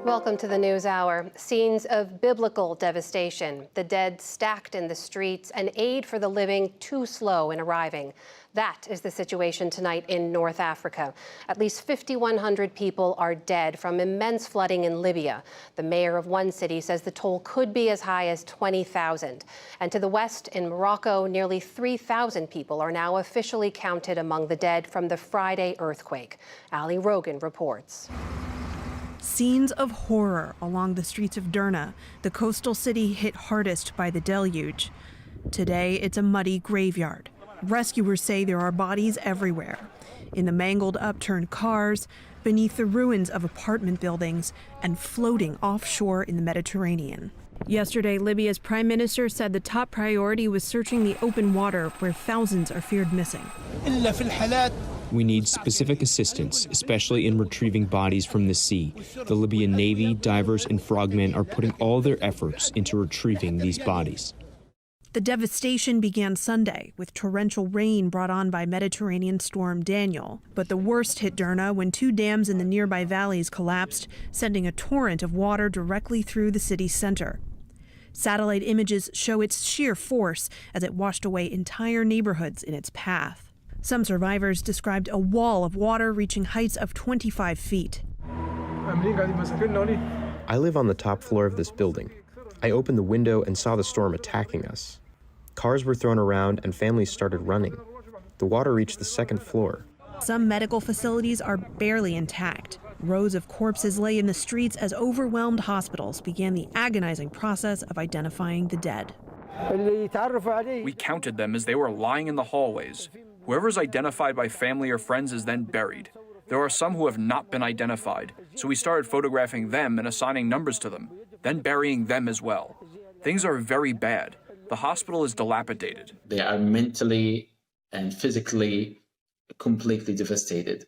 Welcome to the News Hour. Scenes of biblical devastation, the dead stacked in the streets, and aid for the living too slow in arriving. That is the situation tonight in North Africa. At least 5,100 people are dead from immense flooding in Libya. The mayor of one city says the toll could be as high as 20,000. And to the west, in Morocco, nearly 3,000 people are now officially counted among the dead from the Friday earthquake. Ali Rogan reports. Scenes of horror along the streets of Derna, the coastal city hit hardest by the deluge. Today, it's a muddy graveyard. Rescuers say there are bodies everywhere, in the mangled upturned cars, beneath the ruins of apartment buildings, and floating offshore in the Mediterranean. Yesterday, Libya's prime minister said the top priority was searching the open water where thousands are feared missing. We need specific assistance, especially in retrieving bodies from the sea. The Libyan Navy, divers, and frogmen are putting all their efforts into retrieving these bodies. The devastation began Sunday with torrential rain brought on by Mediterranean storm Daniel. But the worst hit Derna when two dams in the nearby valleys collapsed, sending a torrent of water directly through the city's center. Satellite images show its sheer force as it washed away entire neighborhoods in its path. Some survivors described a wall of water reaching heights of 25 feet. I live on the top floor of this building. I opened the window and saw the storm attacking us. Cars were thrown around and families started running. The water reached the second floor. Some medical facilities are barely intact. Rows of corpses lay in the streets as overwhelmed hospitals began the agonizing process of identifying the dead. We counted them as they were lying in the hallways. Whoever is identified by family or friends is then buried. There are some who have not been identified, so we started photographing them and assigning numbers to them, then burying them as well. Things are very bad. The hospital is dilapidated. They are mentally and physically completely devastated.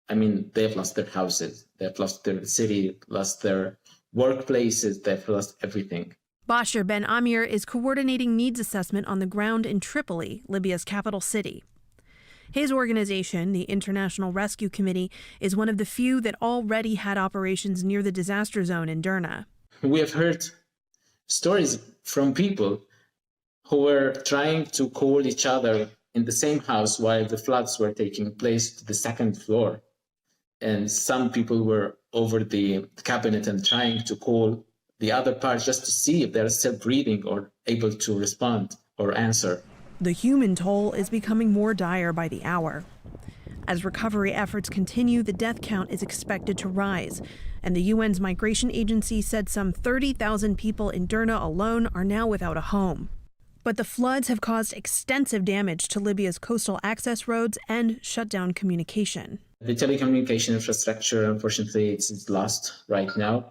I mean, they've lost their houses, they've lost their city, lost their workplaces, they've lost everything. Bashir Ben Amir is coordinating needs assessment on the ground in Tripoli, Libya's capital city. His organization, the International Rescue Committee, is one of the few that already had operations near the disaster zone in Derna. We have heard stories from people who were trying to call each other in the same house while the floods were taking place to the second floor. And some people were over the cabinet and trying to call the other part just to see if they're still breathing or able to respond or answer. The human toll is becoming more dire by the hour. As recovery efforts continue, the death count is expected to rise, and the UN's migration agency said some 30,000 people in Derna alone are now without a home. But the floods have caused extensive damage to Libya's coastal access roads and shut down communication. The telecommunication infrastructure, unfortunately, it's lost right now.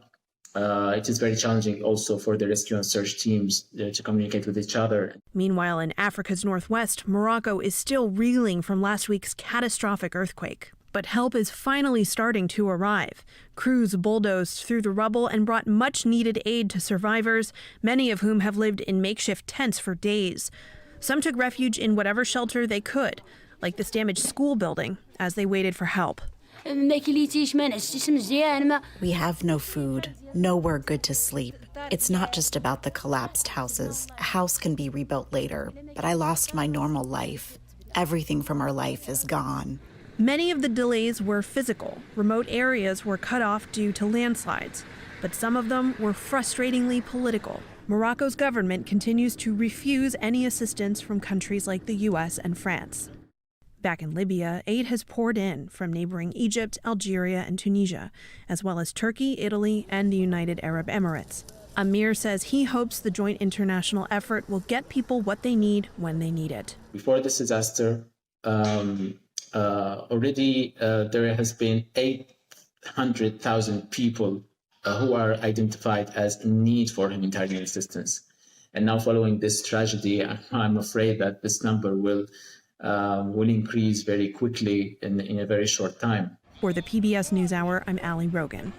It is very challenging also for the rescue and search teams to communicate with each other. Meanwhile, in Africa's northwest, Morocco is still reeling from last week's catastrophic earthquake. But help is finally starting to arrive. Crews bulldozed through the rubble and brought much-needed aid to survivors, many of whom have lived in makeshift tents for days. Some took refuge in whatever shelter they could, like this damaged school building, as they waited for help. We have no food, nowhere good to sleep. It's not just about the collapsed houses. A house can be rebuilt later, but I lost my normal life. Everything from our life is gone. Many of the delays were physical. Remote areas were cut off due to landslides, but some of them were frustratingly political. Morocco's government continues to refuse any assistance from countries like the US and France. Back in Libya, aid has poured in from neighboring Egypt, Algeria, and Tunisia, as well as Turkey, Italy, and the United Arab Emirates. Amir says he hopes the joint international effort will get people what they need when they need it. Before this disaster, already there has been 800,000 people who are identified as in need for humanitarian assistance. And now following this tragedy, I'm afraid that this number will increase very quickly in a very short time. For the PBS NewsHour, I'm Ali Rogan.